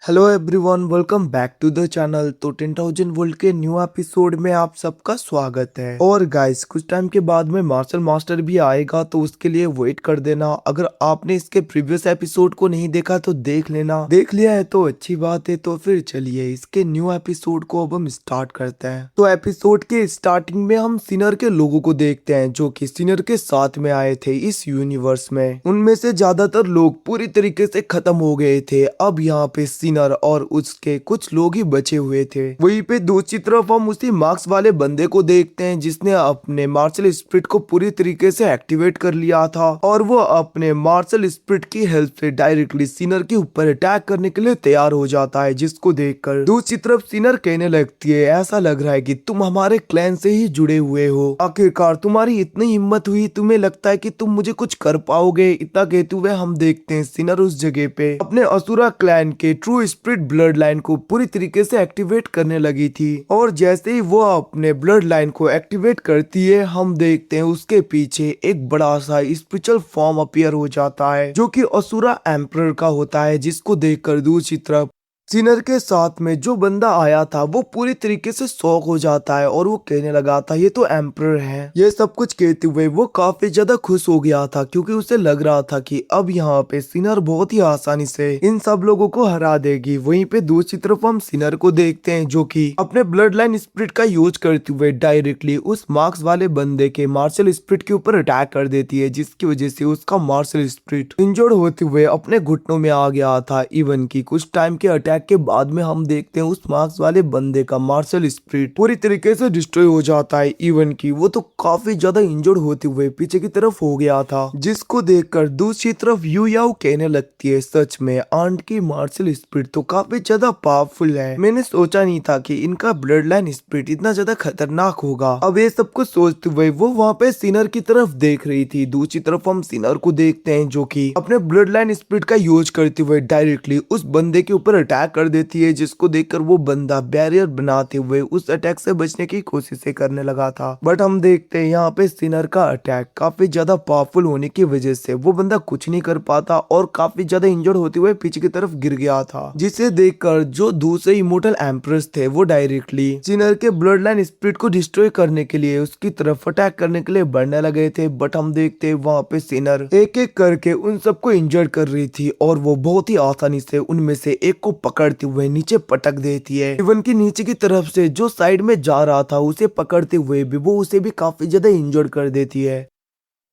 Hello everyone, welcome back to the channel. तो 10,000 volt के new episode में आप सबका स्वागत है। और गाइस, कुछ टाइम के बाद में मार्शल मास्टर भी आएगा, तो उसके लिए वेट कर देना। अगर आपने इसके प्रीवियस एपिसोड को नहीं देखा तो देख लेना, देख लिया है तो अच्छी बात है। तो फिर चलिए इसके न्यू एपिसोड को अब हम स्टार्ट करते हैं। तो एपिसोड के स्टार्टिंग में हम सिनर के लोगों को देखते हैं, जो कि सिनर के साथ में आए थे इस यूनिवर्स में। उनमें से ज्यादातर लोग पूरी तरीके से खत्म हो गए थे। अब यहाँ पे सिनर और उसके कुछ लोग ही बचे हुए थे। वहीं पे दूसरी तरफ हम उसी मार्क्स वाले बंदे को देखते हैं, जिसने अपने मार्शल स्पिरिट को पूरी तरीके से एक्टिवेट कर लिया था, और वो अपने मार्शल स्पिरिट की हेल्प से डायरेक्टली सिनर के ऊपर अटैक करने के लिए तैयार हो जाता है। जिसको देखकर दूसरी तरफ सिनर कहने लगती है, ऐसा लग रहा है कि तुम हमारे क्लैन से ही जुड़े हुए हो। आखिरकार तुम्हारी इतनी हिम्मत हुई, तुम्हें लगता है कि तुम मुझे कुछ कर पाओगे। इतना कहते हुए हम देखते हैं सिनर उस जगह पे अपने असुरा क्लैन के ट्रू स्पिरिट ब्लड लाइन को पूरी तरीके से एक्टिवेट करने लगी थी। और जैसे ही वो अपने ब्लड लाइन को एक्टिवेट करती है, हम देखते हैं उसके पीछे एक बड़ा सा स्पिरिचुअल फॉर्म अपीयर हो जाता है, जो कि असुरा एम्परर का होता है। जिसको देखकर दूसरी तरफ सिनर के साथ में जो बंदा आया था वो पूरी तरीके से शॉक हो जाता है, और वो कहने लगा था ये तो एम्परर है। ये सब कुछ कहते हुए वो काफी ज्यादा खुश हो गया था, क्योंकि उसे लग रहा था कि अब यहाँ पे सिनर बहुत ही आसानी से इन सब लोगों को हरा देगी। वहीं पे दूसरी तरफ हम सिनर को देखते हैं, जो कि अपने ब्लड लाइन स्पिरिट का यूज करते हुए डायरेक्टली उस मार्क्स वाले बंदे के मार्शल स्पिरिट के ऊपर अटैक कर देती है, जिसकी वजह से उसका मार्शल स्पिरिट इंजर्ड होते हुए अपने घुटनों में आ गया था। इवन की कुछ टाइम के अटैक के बाद में हम देखते हैं उस मार्क्स वाले बंदे का मार्शल स्पिरिट पूरी तरीके से डिस्ट्रॉय हो जाता है। इवन की वो तो काफी ज्यादा इंजर्ड होते हुए पीछे की तरफ हो गया था, जिसको देखकर दूसरी तरफ यू याओ कहने लगती है, सच में आंट की मार्शल स्पिरिट तो काफी ज्यादा पावरफुल है। मैंने सोचा नहीं था कि इनका ब्लड लाइन स्पिरिट इतना ज्यादा खतरनाक होगा। अब ये सब कुछ सोचते हुए वो वहाँ पे सिनर की तरफ देख रही थी। दूसरी तरफ हम सिनर को देखते हैं, जो कि अपने ब्लड लाइन स्पिरिट का यूज करते हुए डायरेक्टली उस बंदे के ऊपर अटैक कर देती है, जिसको देखकर वो बंदा बैरियर बनाते हुए उस अटैक से बचने की कोशिश करने लगा था। बट हम देखते हैं यहाँ पे सिनर का अटैक काफी ज्यादा पावरफुल होने की वजह से वो बंदा कुछ नहीं कर पाता, और काफी ज्यादा इंजर्ड होते हुए पीछे की तरफ गिर गया था। जिसे देखकर जो दूसरे इमोर्टल एम्प्रेस थे वो डायरेक्टली सिनर के ब्लड लाइन स्पिरिट को डिस्ट्रॉय करने के लिए उसकी तरफ अटैक करने के लिए बढ़ने लगे थे। बट हम देखते हैं वहाँ पे सिनर एक एक करके उन सबको इंजर्ड कर रही थी, और वो बहुत ही आसानी से उनमें से एक को पकड़ते हुए नीचे पटक देती है। इवन की नीचे की तरफ से जो साइड में जा रहा था उसे पकड़ते हुए भी वो उसे भी काफी ज्यादा इंजर्ड कर देती है।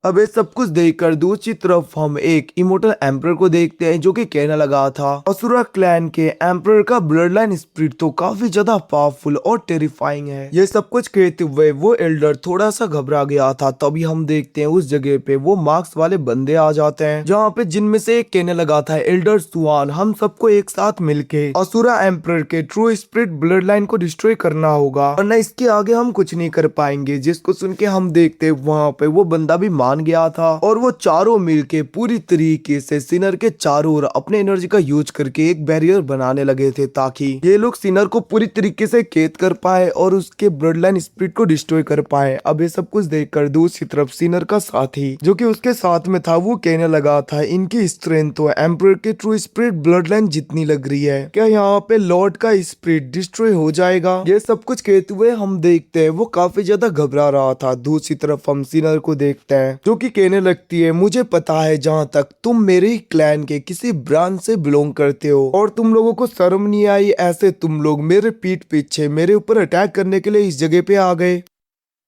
अब ये सब कुछ देखकर दूसरी तरफ हम एक इमोर्टल एम्परर को देखते हैं, जो कि कहने लगा था, असुरा क्लैन के एम्परर का ब्लड लाइन स्पिरिट तो काफी ज्यादा पावरफुल और टेरिफाइंग है। ये सब कुछ कहते हुए वो एल्डर थोड़ा सा घबरा गया था। तभी हम देखते हैं उस जगह पे वो मार्क्स वाले बंदे आ जाते हैं, जहाँ पे जिनमें से एक कहने लगा था, एल्डर सुआन, हम सबको एक साथ मिलके असुरा एम्परर के ट्रू स्पिरिट ब्लड लाइन को डिस्ट्रॉय करना होगा, वरना इसके आगे हम कुछ नहीं कर पाएंगे। जिसको सुन के हम देखते वहाँ पे वो बंदा भी मान गया था, और वो चारों मिलके पूरी तरीके से सिनर के चारों ओर अपने एनर्जी का यूज करके एक बैरियर बनाने लगे थे, ताकि ये लोग सिनर को पूरी तरीके से कैद कर पाए और उसके ब्लड लाइन स्पिरिट को डिस्ट्रॉय कर पाए। अब ये सब कुछ देखकर दूसरी तरफ सिनर का साथी, जो कि उसके साथ में था, वो कहने लगा था, इनकी स्ट्रेंथ तो एम्परर के ट्रू स्पिरिट ब्लड लाइन जितनी लग रही है, क्या यहाँ पे लॉर्ड का स्पिरिट डिस्ट्रॉय हो जाएगा? ये सब कुछ कहते हुए हम देखते हैं वो काफी ज्यादा घबरा रहा था। दूसरी तरफ हम सिनर को देखते हैं, जो कि कहने लगती है, मुझे पता है जहाँ तक तुम मेरे ही क्लैन के किसी ब्रांच से बिलोंग करते हो, और तुम लोगों को शर्म नहीं आई, ऐसे तुम लोग मेरे पीठ पीछे मेरे ऊपर अटैक करने के लिए इस जगह पे आ गए।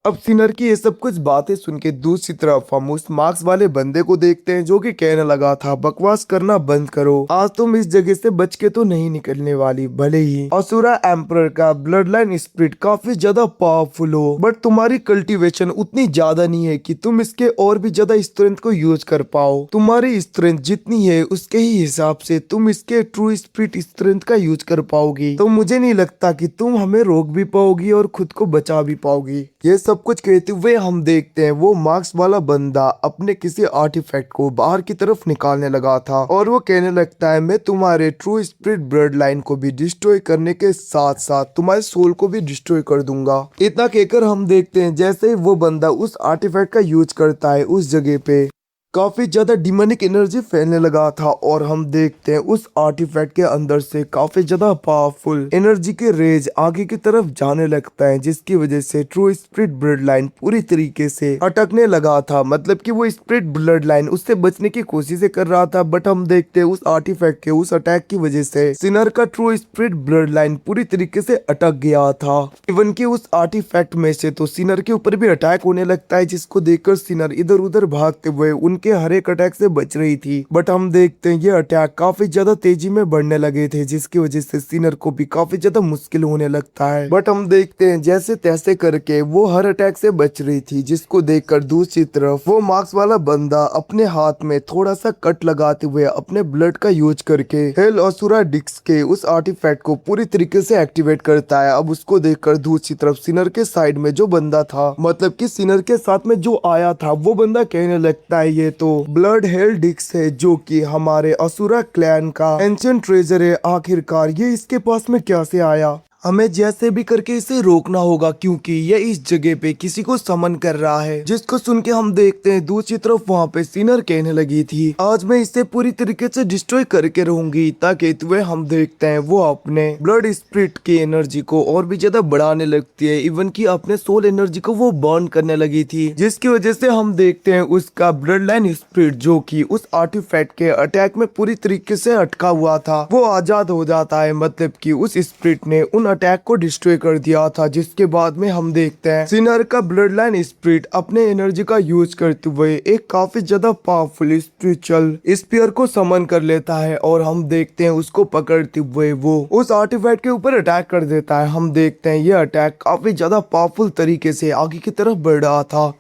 अब सिनर की ये सब कुछ बातें सुन के दूसरी तरफ हम उस मार्क्स वाले बंदे को देखते हैं, जो कि कहने लगा था, बकवास करना बंद करो, आज तुम इस जगह से बच के तो नहीं निकलने वाली। भले ही असुरा एम्परर का ब्लड लाइन स्पिरिट काफी ज्यादा पावरफुल हो, बट तुम्हारी कल्टीवेशन उतनी ज्यादा नहीं है कि तुम इसके और भी ज्यादा स्ट्रेंथ को यूज कर पाओ। तुम्हारी स्ट्रेंथ जितनी है उसके ही हिसाब से तुम इसके ट्रू स्पिरिट स्ट्रेंथ का यूज कर पाओगी, तो मुझे नहीं लगता कि तुम हमें रोक भी पाओगी और खुद को बचा भी पाओगी। ये सब कुछ कहते हुए हम देखते हैं वो मार्क्स वाला बंदा अपने किसी आर्टिफैक्ट को बाहर की तरफ निकालने लगा था, और वो कहने लगता है, मैं तुम्हारे ट्रू स्पिरिट ब्लड लाइन को भी डिस्ट्रॉय करने के साथ साथ तुम्हारे सोल को भी डिस्ट्रॉय कर दूंगा। इतना कहकर हम देखते हैं जैसे ही वो बंदा उस आर्टिफैक्ट का यूज करता है, उस जगह पे काफी ज्यादा डिमोनिक एनर्जी फैलने लगा था और हम देखते हैं उस आर्टिफैक्ट के अंदर से काफी ज्यादा पावरफुल एनर्जी के रेज आगे की तरफ जाने लगता है, जिसकी वजह से ट्रू स्पिरिट ब्लड लाइन पूरी तरीके से अटकने लगा था। मतलब कि वो स्पिरिट ब्लड लाइन उससे बचने की कोशिश कर रहा था, बट हम देखते हैं उस आर्टिफैक्ट के उस अटैक की वजह से सिनर का ट्रू स्पिरिट ब्लड लाइन पूरी तरीके से अटक गया था। इवन कि उस आर्टिफैक्ट में से तो सिनर के ऊपर भी अटैक होने लगता है, जिसको देखकर सिनर इधर उधर भागते हुए उनके हर एक अटैक से बच रही थी। बट हम देखते हैं ये अटैक काफी ज्यादा तेजी में बढ़ने लगे थे, जिसकी वजह से सिनर को भी काफी ज्यादा मुश्किल होने लगता है। बट हम देखते हैं जैसे तैसे करके वो हर अटैक से बच रही थी, जिसको देखकर दूसरी तरफ वो मार्क्स वाला बंदा अपने हाथ में थोड़ा सा कट लगाते हुए अपने ब्लड का यूज करके हेल असुरा डिस्क के उस आर्टिफैक्ट को पूरी तरीके से एक्टिवेट करता है। अब उसको देखकर दूसरी तरफ सिनर के साइड में जो बंदा था, मतलब कि सिनर के साथ में जो आया था, वो बंदा कहने लगता है ये तो ब्लड हेल डिक्स है, जो कि हमारे असुरा क्लैन का एंशिएंट ट्रेजर है। आखिरकार ये इसके पास में क्या से आया? हमें जैसे भी करके इसे रोकना होगा, क्योंकि ये इस जगह पे किसी को समन कर रहा है। जिसको सुन के हम देखते हैं दूसरी तरफ वहाँ पे सिनर कहने लगी थी आज मैं इसे पूरी तरीके से डिस्ट्रॉय करके रहूंगी, ताकि तुम्हें हम देखते हैं वो अपने ब्लड स्पिरिट की एनर्जी को और भी ज्यादा बढ़ाने लगती है। इवन की अपने सोल एनर्जी को वो बर्न करने लगी थी, जिसकी वजह से हम देखते हैं उसका ब्लड लाइन स्पिरिट जो की उस आर्टिफैक्ट के अटैक में पूरी तरीके से अटका हुआ था, वो आजाद हो जाता है। मतलब की उस स्पिरिट ने उन अटैक को डिस्ट्रॉय कर दिया था, जिसके बाद में हम देखते हैं सिनर का ब्लड लाइन स्पिरिट अपने एनर्जी का यूज करते हुए एक काफी ज्यादा पावरफुल स्पिरिचुअल स्पीयर को समन कर लेता है और हम देखते हैं उसको पकड़ते हुए वो उस आर्टिफैक्ट के ऊपर अटैक कर देता है। हम देखते हैं ये अटैक काफी ज्यादा पावरफुल तरीके से आगे की तरफ बढ़ रहा था।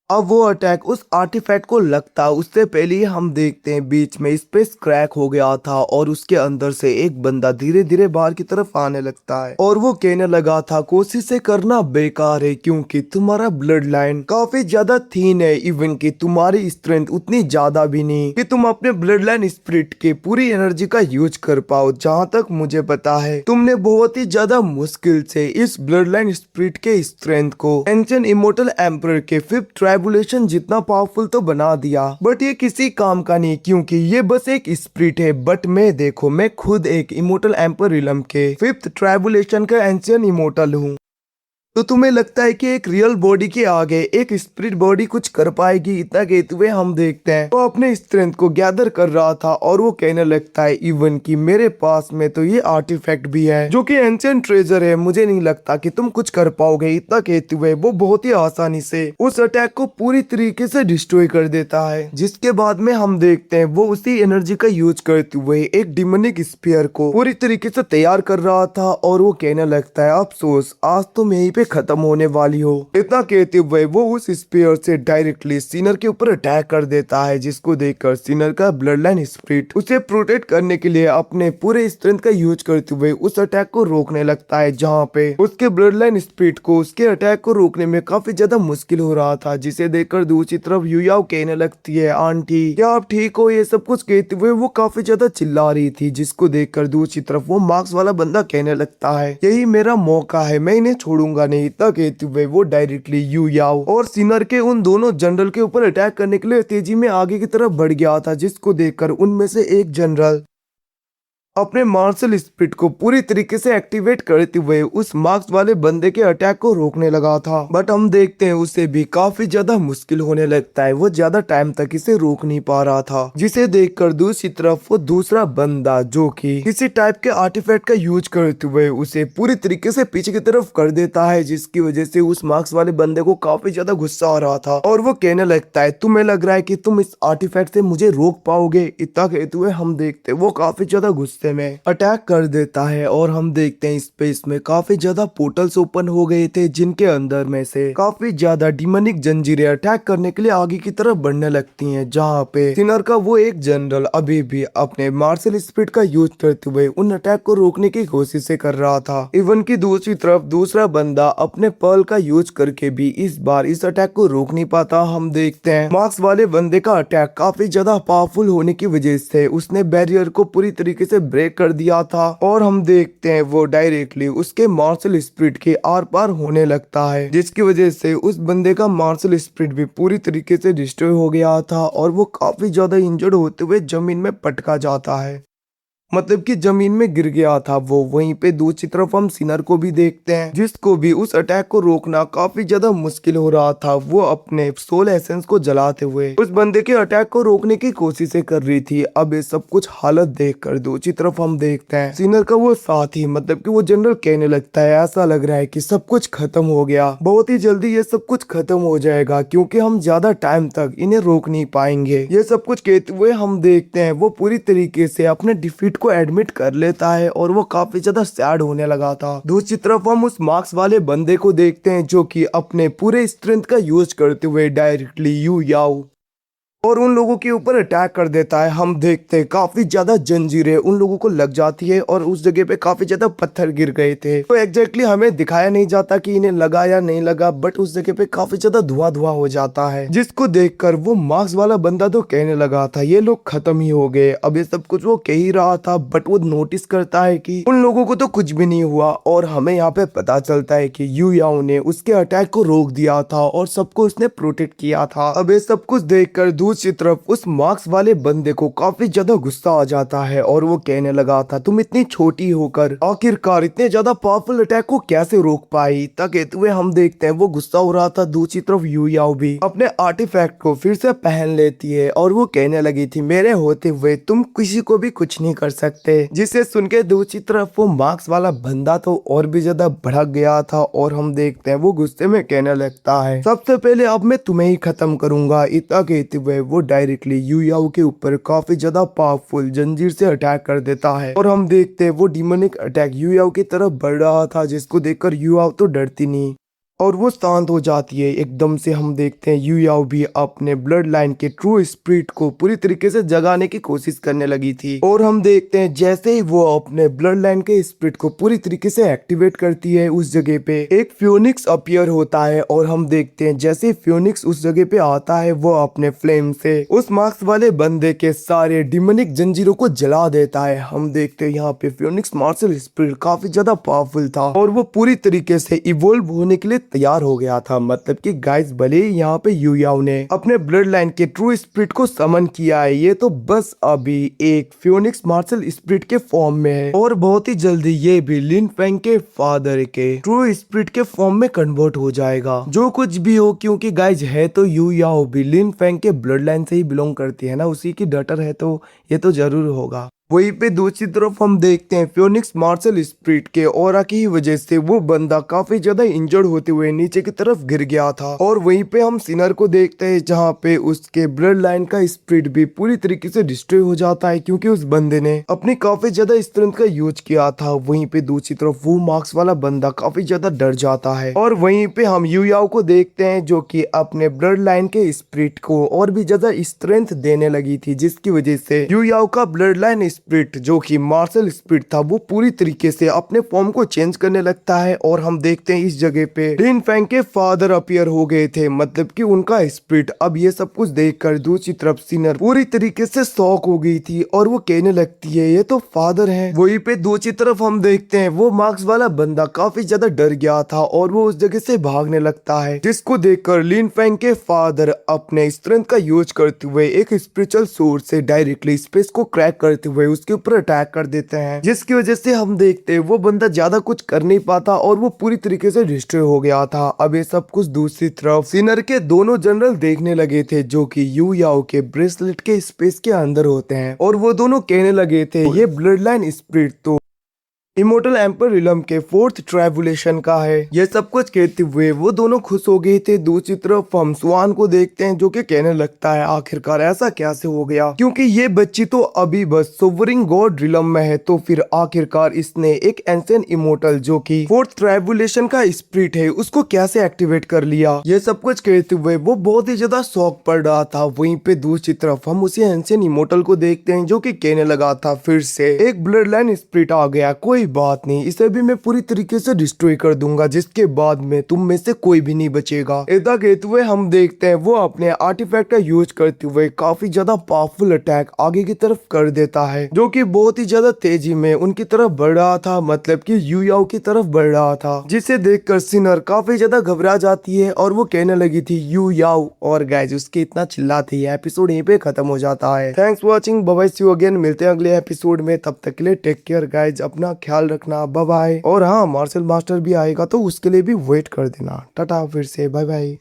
अब वो अटैक उस आर्टिफैक्ट को लगता उससे पहले ही हम देखते हैं बीच में स्पेस क्रैक हो गया था और उसके अंदर से एक बंदा धीरे धीरे बाहर की तरफ आने लगता है और वो कहने लगा था कोशिशें करना बेकार है, क्योंकि तुम्हारा ब्लड लाइन काफी ज्यादा थीन है। इवन की तुम्हारी स्ट्रेंथ उतनी ज्यादा भी नहीं कि तुम अपने ब्लड लाइन स्पिरिट के पूरी एनर्जी का यूज कर पाओ। जहाँ तक मुझे पता है तुमने बहुत ही ज्यादा मुश्किल से इस ब्लड लाइन स्पिरिट के स्ट्रेंथ को एंशिएंट इमोर्टल एम्परर के 5th ट्राइबुलेशन जितना पावरफुल तो बना दिया, बट ये किसी काम का नहीं, क्योंकि ये बस एक स्पिरिट है। बट मैं देखो, मैं खुद एक इमोर्टल एम्पर रिलम के 5th ट्राइबुलेशन का एंशिएंट इमोर्टल हूँ। तो तुम्हें लगता है कि एक रियल बॉडी के आगे एक स्पिरिट बॉडी कुछ कर पाएगी? इतना कहते हुए हम देखते हैं वो अपने स्ट्रेंथ को गैदर कर रहा था और वो कहने लगता है इवन कि मेरे पास में तो ये आर्टिफैक्ट भी है जो कि एंशिएंट ट्रेजर है, मुझे नहीं लगता कि तुम कुछ कर पाओगे। इतना कहते हुए वो बहुत ही आसानी से उस अटैक को पूरी तरीके से डिस्ट्रॉय कर देता है। जिसके बाद में हम देखते हैं वो उसी एनर्जी का यूज करते हुए एक डिमोनिक स्पीयर को पूरी तरीके से तैयार कर रहा था और वो कहने लगता है अफसोस आज तुम यहीं पे खत्म होने वाली हो। इतना कहते हुए वो उस स्पीयर से डायरेक्टली सिनर के ऊपर अटैक कर देता है, जिसको देखकर सिनर का ब्लड लाइन स्पिरिट उसे प्रोटेक्ट करने के लिए अपने पूरे स्ट्रेंथ का यूज करते हुए उस अटैक को रोकने लगता है, जहाँ पे उसके ब्लड लाइन स्पिरिट को उसके अटैक को रोकने में काफी ज्यादा मुश्किल हो रहा था। जिसे देखकर दूसरी तरफ युयाओ कहने लगती है आंटी क्या आप ठीक हो? ये सब कुछ कहते हुए वो काफी ज्यादा चिल्ला रही थी, जिसको देखकर दूसरी तरफ वो मार्क्स वाला बंदा कहने लगता है यही मेरा मौका है, मैं इन्हें छोड़ूंगा नहीं। इतना कहते हुए वो डायरेक्टली युयाओ और सिनर के उन दोनों जनरल के ऊपर अटैक करने के लिए तेजी में आगे की तरफ बढ़ गया था, जिसको देखकर उनमें से एक जनरल अपने मार्शल स्पिरिट को पूरी तरीके से एक्टिवेट करते हुए उस मार्क्स वाले बंदे के अटैक को रोकने लगा था। बट हम देखते हैं उसे भी काफी ज्यादा मुश्किल होने लगता है, वो ज्यादा टाइम तक इसे रोक नहीं पा रहा था। जिसे देखकर दूसरी तरफ वो दूसरा बंदा जो कि किसी टाइप के आर्टिफैक्ट का यूज करते हुए उसे पूरी तरीके से पीछे की तरफ कर देता है, जिसकी वजह से उस मार्क्स वाले बंदे को काफी ज्यादा गुस्सा आ रहा था और वो कहने लगता है तुम्हें लग रहा है कि तुम इस आर्टिफैक्ट से मुझे रोक पाओगे? इतना कहते हुए हम देखते वो काफी ज्यादा गुस्से में अटैक कर देता है और हम देखते हैं स्पेस में काफी ज्यादा पोर्टल्स ओपन हो गए थे, जिनके अंदर में से काफी ज्यादा डिमोनिक जंजीरें अटैक करने के लिए आगे की तरफ बढ़ने लगती हैं, जहाँ पे सिनर का वो एक जनरल अभी भी अपने मार्शल स्पिरिट का यूज करते हुए उन अटैक को रोकने की कोशिश कर रहा था। इवन की दूसरी तरफ दूसरा बंदा अपने पर्ल का यूज करके भी इस बार इस अटैक को रोक नहीं पाता। हम देखते हैं मार्क्स वाले बंदे का अटैक काफी ज्यादा पावरफुल होने की वजह से उसने बैरियर को पूरी तरीके से ब्रेक कर दिया था और हम देखते हैं वो डायरेक्टली उसके मार्शल स्पिरिट के आर पार होने लगता है, जिसकी वजह से उस बंदे का मार्शल स्पिरिट भी पूरी तरीके से डिस्ट्रॉय हो गया था और वो काफी ज्यादा इंजर्ड होते हुए जमीन में पटका जाता है, मतलब कि जमीन में गिर गया था वो। वहीं पे दूसरी तरफ हम सिनर को भी देखते हैं, जिसको भी उस अटैक को रोकना काफी ज्यादा मुश्किल हो रहा था। वो अपने सोल एसेंस को जलाते हुए उस बंदे के अटैक को रोकने की कोशिशें कर रही थी। अब ये सब कुछ हालत देखकर दूसरी तरफ हम देखते हैं सिनर का वो साथी, मतलब कि वो जनरल कहने लगता है ऐसा लग रहा है कि सब कुछ खत्म हो गया, बहुत ही जल्दी ये सब कुछ खत्म हो जाएगा क्योंकि हम ज्यादा टाइम तक इन्हें रोक नहीं पाएंगे। ये सब कुछ कहते हुए हम देखते हैं वो पूरी तरीके से अपने डिफीट को एडमिट कर लेता है और वो काफी ज्यादा सैड होने लगा था। दूसरी तरफ हम उस मार्क्स वाले बंदे को देखते हैं जो कि अपने पूरे स्ट्रेंथ का यूज करते हुए डायरेक्टली यू याओ और उन लोगों के ऊपर अटैक कर देता है। हम देखते हैं काफी ज्यादा जंजीरें उन लोगों को लग जाती है और उस जगह पे काफी ज्यादा पत्थर गिर गए थे। तो एग्जैक्टली हमें दिखाया नहीं जाता कि इन्हें लगा या नहीं लगा, बट उस जगह पे काफी ज्यादा धुआं हो जाता है, जिसको देखकर वो मार्क्स वाला बंदा तो कहने लगा था ये लोग खत्म ही हो गए। अब ये सब कुछ वो कह ही रहा था, बट वो नोटिस करता है कि उन लोगों को तो कुछ भी नहीं हुआ और हमें यहाँ पे पता चलता है कि यू याओ ने उसके अटैक को रोक दिया था और सबको उसने प्रोटेक्ट किया था। अब ये सब कुछ देखकर दूसरी तरफ उस मार्क्स वाले बंदे को काफी ज्यादा गुस्सा आ जाता है और वो कहने लगा था तुम इतनी छोटी होकर आखिरकार इतने ज्यादा पावरफुल अटैक को कैसे रोक पाई। तक कहते हुए हम देखते हैं वो गुस्सा हो रहा था। दूसरी तरफ यू याओ भी अपने आर्टिफैक्ट को फिर से पहन लेती है और वो कहने लगी थी मेरे होते हुए तुम किसी को भी कुछ नहीं कर सकते, जिसे सुन के दूसरी तरफ वो मार्क्स वाला बंदा तो और भी ज्यादा भड़क गया था और हम देखते हैं वो गुस्से में कहने लगता है सबसे पहले अब मैं तुम्हें ही खत्म करूंगा। इतना कहते हुए वो डायरेक्टली यू याओ के ऊपर काफी ज्यादा पावरफुल जंजीर से अटैक कर देता है और हम देखते हैं वो डिमोनिक अटैक यू याओ की तरफ बढ़ रहा था, जिसको देखकर यू याओ तो डरती नहीं और वो शांत हो जाती है। एकदम से हम देखते हैं यू याओ भी अपने ब्लड लाइन के ट्रू स्पिरिट को पूरी तरीके से जगाने की कोशिश करने लगी थी और हम देखते हैं जैसे ही वो अपने ब्लड लाइन के स्पिरिट को पूरी तरीके से एक्टिवेट करती है उस जगह पे एक फ्यूनिक्स अपीयर होता है और हम देखते हैं जैसे ही फ्यूनिक्स उस जगह पे आता है वो अपने फ्लेम से उस मार्क्स वाले बंदे के सारे डिमोनिक जंजीरों को जला देता है। हम देखते हैं यहाँ पे फ्यूनिक्स मार्शल स्पिरिट काफी ज्यादा पावरफुल था और वो पूरी तरीके से इवोल्व होने के लिए तैयार हो गया था। मतलब कि गाइस भले ही यहाँ पे यू याओ ने अपने ब्लड लाइन के ट्रू स्पिरिट को समन किया है, ये तो बस अभी एक फ्यूनिक्स मार्शल स्पिरिट के फॉर्म में है और बहुत ही जल्दी ये भी लिन फेंग के फादर के ट्रू स्पिरिट के फॉर्म में कन्वर्ट हो जाएगा। जो कुछ भी हो, क्योंकि गाइस है तो यू याओ भी लिन फेंग के ब्लड लाइन से ही बिलोंग करती है ना, उसी की डॉटर है तो ये तो जरूर होगा। वहीं पे दूसरी तरफ हम देखते हैं फ्यूनिक्स मार्शल स्पिरिट के ऑरा की वजह से वो बंदा काफी ज्यादा इंजर्ड होते हुए नीचे की तरफ गिर गया था और वहीं पे हम सिनर को देखते हैं जहाँ पे उसके ब्लड लाइन का स्पिरिट भी पूरी तरीके से डिस्ट्रॉय हो जाता है क्योंकि उस बंदे ने अपनी काफी ज्यादा स्ट्रेंथ का यूज किया था। वहीं पे दूसरी तरफ वो मार्क्स वाला बंदा काफी ज्यादा डर जाता है और वहीं पे हम यू याओ को देखते हैं जो कि अपने ब्लड लाइन के स्पिरिट को और भी ज्यादा स्ट्रेंथ देने लगी थी, जिसकी वजह से यू याओ का ब्लड लाइन स्पिरिट जो कि मार्शल स्पिरिट था वो पूरी तरीके से अपने फॉर्म को चेंज करने लगता है और हम देखते हैं इस जगह पे लिन फेंग के फादर अपीयर हो गए थे, मतलब कि उनका स्पिरिट। अब ये सब कुछ देखकर दूसरी तरफ सिनर पूरी तरीके से शॉक हो गई थी और वो कहने लगती है ये तो फादर है। वहीं पे दूसरी तरफ हम देखते हैं वो मार्क्स वाला बंदा काफी ज्यादा डर गया था और वो उस जगह से भागने लगता है, जिसको देखकर लिन फेंग के फादर अपने स्ट्रेंथ का यूज करते हुए एक स्पिरिचुअल सोर्स से डायरेक्टली स्पेस को क्रैक करते हुए उसके ऊपर अटैक कर देते हैं, जिसकी वजह से हम देखते हैं वो बंदा ज्यादा कुछ कर नहीं पाता और वो पूरी तरीके से डिस्ट्रॉय हो गया था। अब ये सब कुछ दूसरी तरफ सिनर के दोनों जनरल देखने लगे थे जो कि यू याओ के ब्रेसलेट के स्पेस के अंदर होते हैं और वो दोनों कहने लगे थे ये ब्लड लाइन स्पिरिट तो इमोर्टल एम्पर रिलम के फोर्थ ट्रेवुलेशन का है। ये सब कुछ कहते हुए वो दोनों खुश हो गए थे। दूसरी तरफ हम स्वान को देखते हैं जो कि कहने लगता है आखिरकार ऐसा कैसे हो गया, क्योंकि ये बच्ची तो अभी बस सोवरिंग गॉड रिलम में है, तो फिर आखिरकार इसने एक एंशिएंट इमोर्टल जो कि फोर्थ ट्रेवुलेशन का स्पिरिट है उसको कैसे एक्टिवेट कर लिया। ये सब कुछ कहते हुए वो बहुत ही ज्यादा शौक पड़ रहा था। वहीं पे दूसरी तरफ हम उसी एंशिएंट इमोर्टल को देखते हैं जो कि कहने लगा था फिर से एक ब्लड लाइन स्पिरिट आ गया, कोई बात नहीं, इसे भी मैं पूरी तरीके से डिस्ट्रॉय कर दूंगा, जिसके बाद में तुम में से कोई भी नहीं बचेगा। ऐसा कहते हुए हम देखते हैं वो अपने आर्टिफैक्ट का यूज करते हुए काफी ज्यादा पावरफुल अटैक आगे की तरफ कर देता है, जो कि बहुत ही ज्यादा तेजी में उनकी तरफ बढ़ रहा था, मतलब कि यू याओ की तरफ बढ़ रहा था, जिसे देखकर सिनर काफी ज्यादा घबरा जाती है और वो कहने लगी थी यू याओ। और गाइज उसके इतना चिल्लाती है, एपिसोड यहीं पे खत्म हो जाता है। Thanks for watching, bye bye, see you again, मिलते हैं अगले एपिसोड में, तब तक के लिए टेक केयर गाइज, अपना ख्याल रखना, बाय बाय। और हाँ, मार्शल मास्टर भी आएगा तो उसके लिए भी वेट कर देना। टाटा, फिर से बाय बाय।